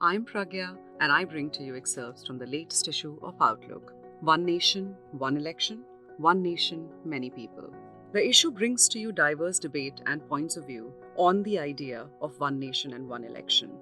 I'm Pragya, and I bring to you excerpts from the latest issue of Outlook. One nation, one election, one nation, many people. The issue brings to you diverse debate and points of view on the idea of one nation and one election.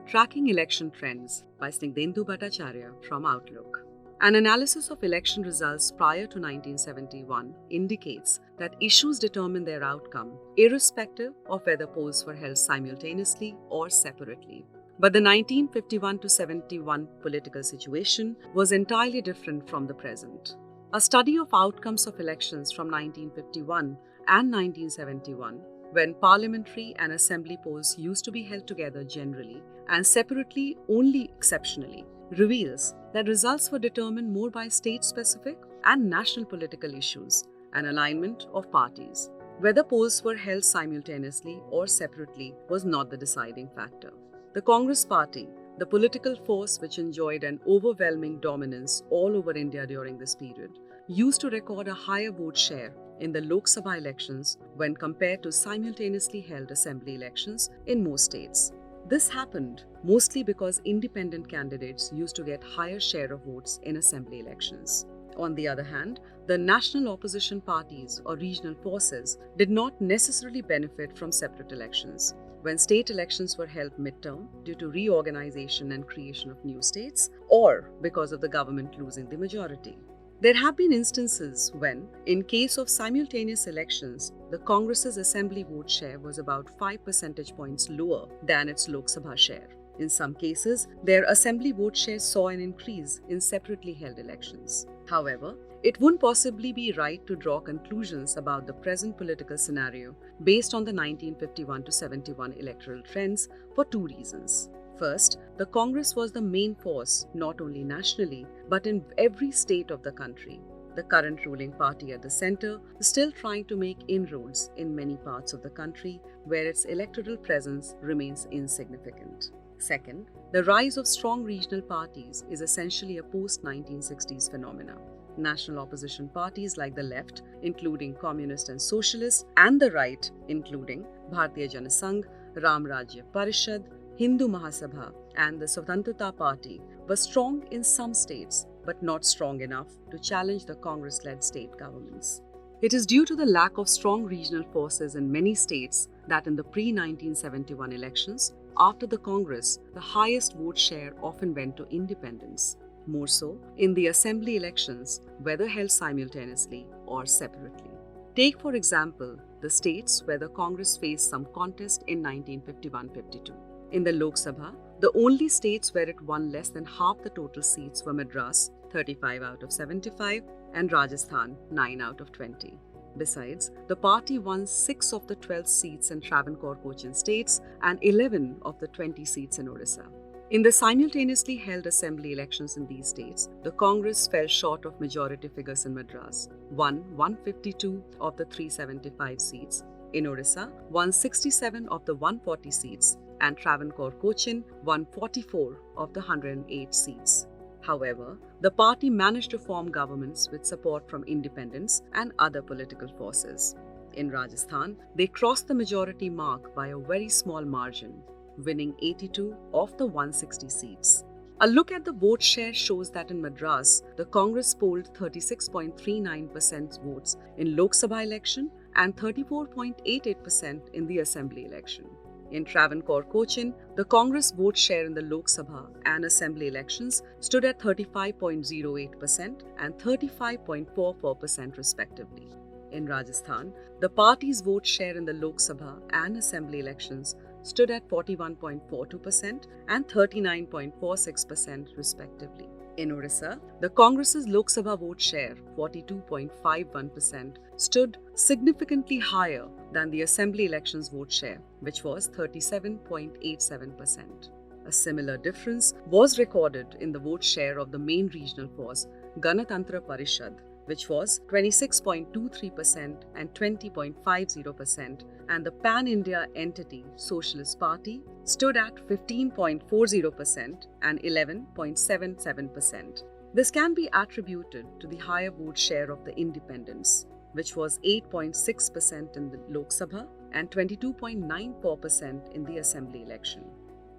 Tracking Election Trends by Snigdhendu Bhattacharya from Outlook. An analysis of election results prior to 1971 indicates that issues determine their outcome irrespective of whether polls were held simultaneously or separately. But the 1951 to 71 political situation was entirely different from the present. A study of outcomes of elections from 1951 and 1971, when parliamentary and assembly polls used to be held together generally and separately only exceptionally, reveals that results were determined more by state-specific and national political issues and alignment of parties. Whether polls were held simultaneously or separately was not the deciding factor. The Congress Party, the political force which enjoyed an overwhelming dominance all over India during this period, used to record a higher vote share in the Lok Sabha elections when compared to simultaneously held assembly elections in most states. This happened mostly because independent candidates used to get higher share of votes in assembly elections. On the other hand, the national opposition parties or regional forces did not necessarily benefit from separate elections. When state elections were held midterm due to reorganization and creation of new states, or because of the government losing the majority. There have been instances when, in case of simultaneous elections, the Congress's assembly vote share was about 5 percentage points lower than its Lok Sabha share. In some cases, their assembly vote share saw an increase in separately held elections. However, it wouldn't possibly be right to draw conclusions about the present political scenario based on the 1951 to 71 electoral trends for two reasons. First, the Congress was the main force not only nationally but in every state of the country. The current ruling party at the center is still trying to make inroads in many parts of the country where its electoral presence remains insignificant. Second, the rise of strong regional parties is essentially a post-1960s phenomenon. National opposition parties like the left, including communist and socialist, and the right, including Bharatiya Jana Sangh, Ram Rajya Parishad, Hindu Mahasabha, and the Swatantrata Party, were strong in some states, but not strong enough to challenge the Congress-led state governments. It is due to the lack of strong regional forces in many states that in the pre-1971 elections, after the Congress, the highest vote share often went to independents. More so in the assembly elections, whether held simultaneously or separately. Take, for example, the states where the Congress faced some contest in 1951-52. In the Lok Sabha, the only states where it won less than half the total seats were Madras, 35 out of 75, and Rajasthan, 9 out of 20. Besides, the party won 6 of the 12 seats in Travancore Cochin states and 11 of the 20 seats in Odisha. In the simultaneously held assembly elections in these states, the Congress fell short of majority figures in Madras, won 152 of the 375 seats. In Odisha, won 67 of the 140 seats, and Travancore Cochin won 44 of the 108 seats. However, the party managed to form governments with support from independents and other political forces. In Rajasthan, they crossed the majority mark by a very small margin, winning 82 of the 160 seats. A look at the vote share shows that in Madras, the Congress polled 36.39% votes in Lok Sabha election and 34.88% in the Assembly election. In Travancore Cochin, the Congress vote share in the Lok Sabha and Assembly elections stood at 35.08% and 35.44% respectively. In Rajasthan, the party's vote share in the Lok Sabha and Assembly elections stood at 41.42% and 39.46% respectively. In Odisha, the Congress's Lok Sabha vote share, 42.51%, stood significantly higher than the Assembly elections vote share, which was 37.87%. A similar difference was recorded in the vote share of the main regional force, Ganatantra Parishad, which was 26.23% and 20.50%, and the Pan-India entity Socialist Party stood at 15.40% and 11.77%. This can be attributed to the higher vote share of the independents, which was 8.6% in the Lok Sabha and 22.94% in the Assembly election.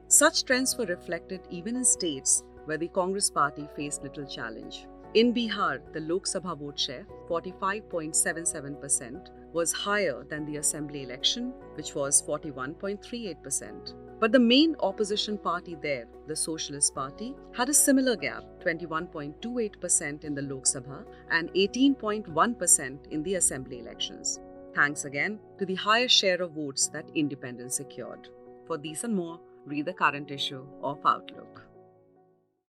Such trends were reflected even in states where the Congress party faced little challenge. In Bihar, the Lok Sabha vote share, 45.77%, was higher than the assembly election, which was 41.38%. But the main opposition party there, the Socialist Party, had a similar gap, 21.28% in the Lok Sabha and 18.1% in the assembly elections. Thanks again to the higher share of votes that independents secured. For these and more, read the current issue of Outlook.